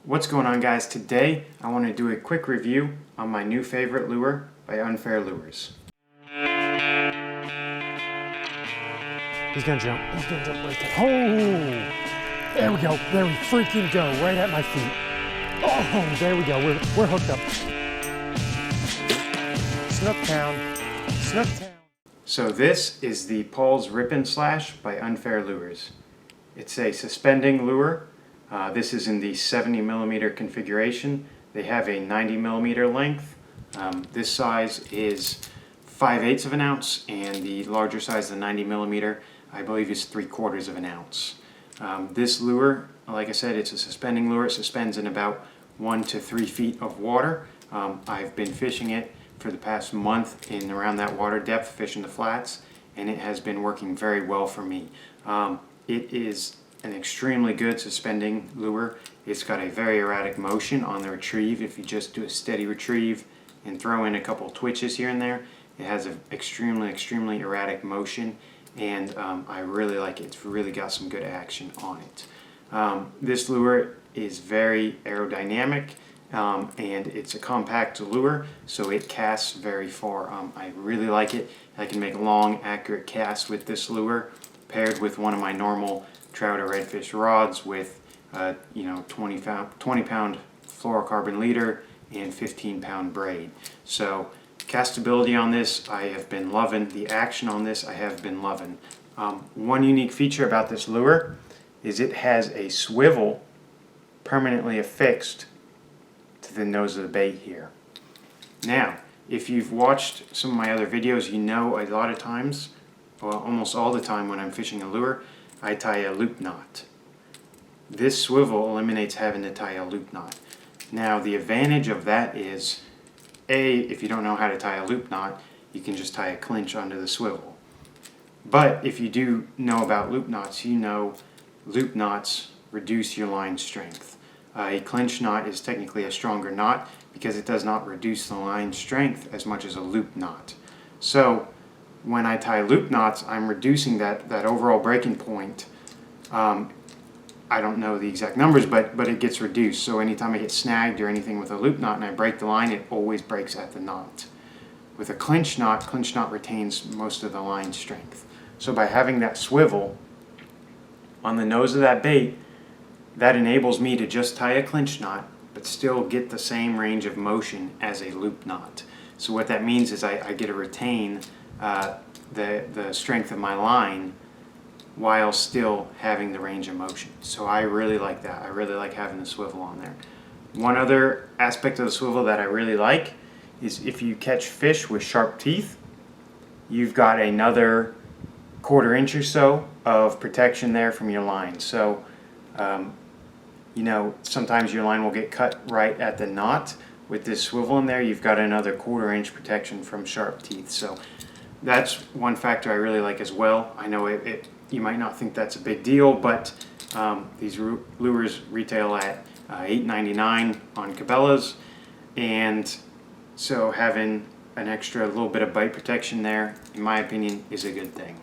What's going on, guys? Today I want to do a quick review on my new favorite lure by Unfair Lures. He's gonna jump. He's gonna jump right there. Oh! There we go. There we freaking go. Right at my feet. Oh, there we go. We're hooked up. Snook Town. Snook Town. So this is the Paul's Rip and Slash by Unfair Lures. It's a suspending lure. This is in the 70mm configuration. They have a 90mm length. This size is 5/8 of an ounce, and the larger size, the 90mm, I believe is 3/4 of an ounce. This lure, like I said, it's a suspending lure. It suspends in about 1 to 3 feet of water. I've been fishing it for the past month in around that water depth, fishing the flats, and it has been working very well for me. It is an extremely good suspending lure. It's got a very erratic motion on the retrieve. If you just do a steady retrieve and throw in a couple twitches here and there, it has an extremely erratic motion, and I really like it. It's really got some good action on it. This lure is very aerodynamic, and it's a compact lure, so it casts very far. I really like it. I can make long, accurate casts with this lure, paired with one of my normal trout or redfish rods with 20 pound fluorocarbon leader and 15-pound braid. So castability on this I have been loving. The action on this I have been loving. One unique feature about this lure is it has a swivel permanently affixed to the nose of the bait here. Now, if you've watched some of my other videos, you know a lot of times, well, almost all the time when I'm fishing a lure, I tie a loop knot. This swivel eliminates having to tie a loop knot. Now, the advantage of that is, if you don't know how to tie a loop knot, you can just tie a clinch onto the swivel. But if you do know about loop knots, you know loop knots reduce your line strength. A clinch knot is technically a stronger knot because it does not reduce the line strength as much as a loop knot. So when I tie loop knots, I'm reducing that overall breaking point. I don't know the exact numbers, but it gets reduced. So anytime I get snagged or anything with a loop knot and I break the line, it always breaks at the knot. With a clinch knot retains most of the line strength. So by having that swivel on the nose of that bait, that enables me to just tie a clinch knot, but still get the same range of motion as a loop knot. So what that means is I get to retain the strength of my line while still having the range of motion. So I really like that. I really like having the swivel on there. One other aspect of the swivel that I really like is if you catch fish with sharp teeth, you've got another 1/4 inch or so of protection there from your line. So sometimes your line will get cut right at the knot. With this swivel in there, you've got another 1/4 inch protection from sharp teeth. So that's one factor I really like as well. I know you might not think that's a big deal, but these lures retail at $8.99 on Cabela's, and so having an extra little bit of bite protection there, in my opinion, is a good thing.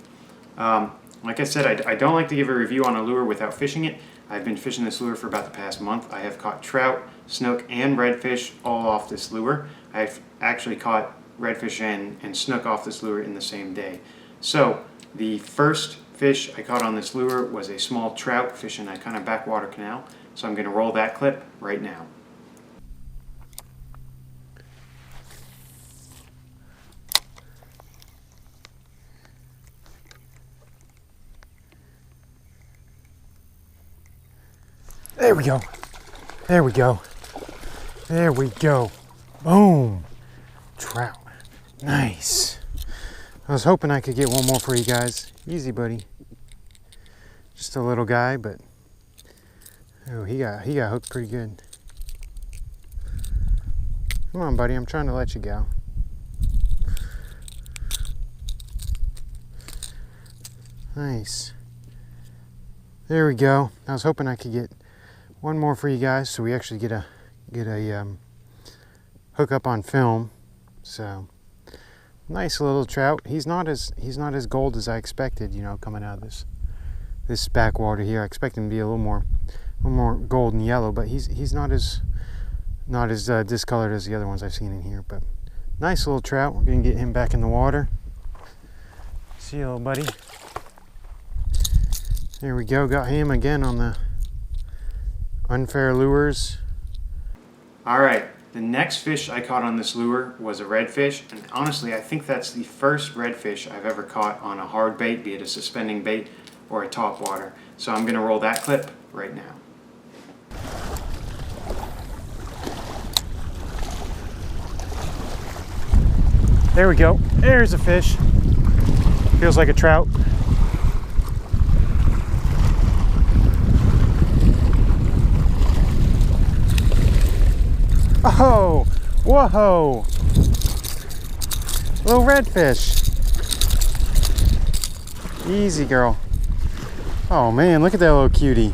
Like I said, I don't like to give a review on a lure without fishing it. I've been fishing this lure for about the past month. I have caught trout, snook, and redfish all off this lure. I've actually caught redfish and snook off this lure in the same day. So the first fish I caught on this lure was a small trout fishing a kind of backwater canal. So I'm going to roll that clip right now. There we go. There we go. There we go. Boom. Trout. Nice. I was hoping I could get one more for you guys. Easy, buddy. Just a little guy, but oh, he got hooked pretty good. Come on, buddy. I'm trying to let you go. Nice. There we go. I was hoping I could get one more for you guys, so we actually get a hook up on film. So nice little trout. He's not as gold as I expected, coming out of this backwater here. I expect him to be a little more little more golden yellow, but he's not as discolored as the other ones I've seen in here. But nice little trout. We're gonna get him back in the water. See you, little buddy. There we go. Got him again on the Unfair Lures. All right, the next fish I caught on this lure was a redfish, and honestly, I think that's the first redfish I've ever caught on a hard bait, be it a suspending bait or a top water. So I'm gonna roll that clip right now. There we go. There's a fish. Feels like a trout. Oh, whoa. Little redfish. Easy, girl. Oh man, look at that little cutie.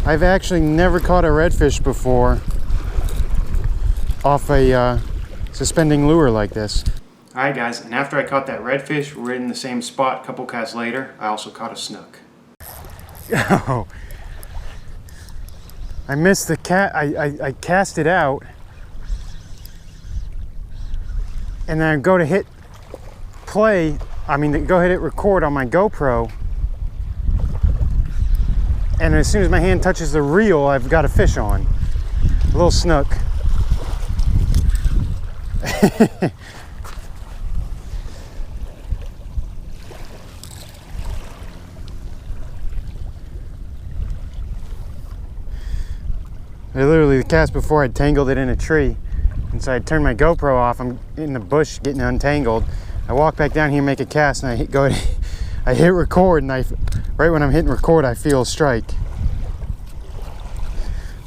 I've actually never caught a redfish before off a suspending lure like this. Alright guys, and after I caught that redfish, we're in the same spot a couple casts later. I also caught a snook. Oh, I missed the cat. I cast it out, and then I go to hit play. I mean, to go ahead and record on my GoPro, and as soon as my hand touches the reel, I've got a fish on. A little snook. I literally, the cast before, I tangled it in a tree. And so I turned my GoPro off. I'm in the bush getting untangled. I walk back down here, make a cast, and I hit record, and right when I'm hitting record, I feel a strike.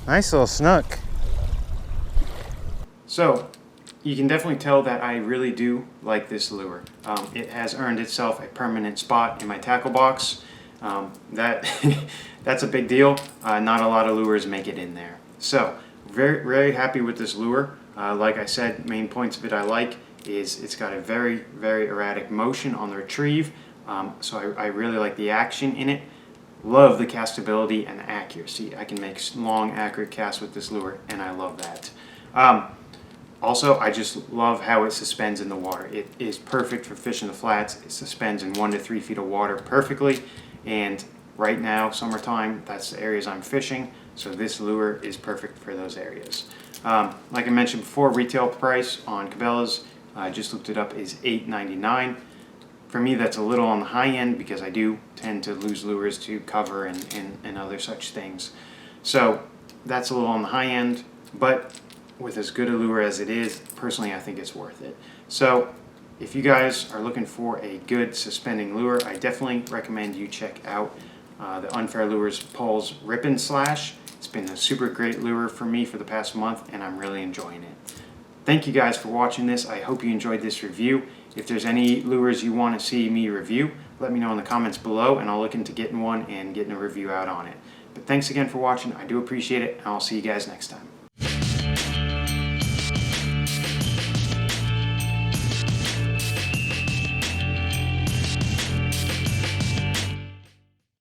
Nice little snook. So, you can definitely tell that I really do like this lure. It has earned itself a permanent spot in my tackle box. That's a big deal. Not a lot of lures make it in there. So, very, very happy with this lure. Like I said, main points of it I like is it's got a very, very erratic motion on the retrieve. So I really like the action in it. Love the castability and accuracy. I can make long, accurate casts with this lure, and I love that. Also, I just love how it suspends in the water. It is perfect for fishing the flats. It suspends in 1 to 3 feet of water perfectly, and right now, summertime, that's the areas I'm fishing, so this lure is perfect for those areas. Like I mentioned before, retail price on Cabela's, I just looked it up, is $8.99. For me, that's a little on the high end because I do tend to lose lures to cover and other such things. So that's a little on the high end, but with as good a lure as it is, personally I think it's worth it. So if you guys are looking for a good suspending lure, I definitely recommend you check out the Unfair Lures Paul's Rip and Slash. It's been a super great lure for me for the past month, and I'm really enjoying it. Thank you guys for watching this. I hope you enjoyed this review. If there's any lures you want to see me review, let me know in the comments below, and I'll look into getting one and getting a review out on it. But thanks again for watching. I do appreciate it, and I'll see you guys next time.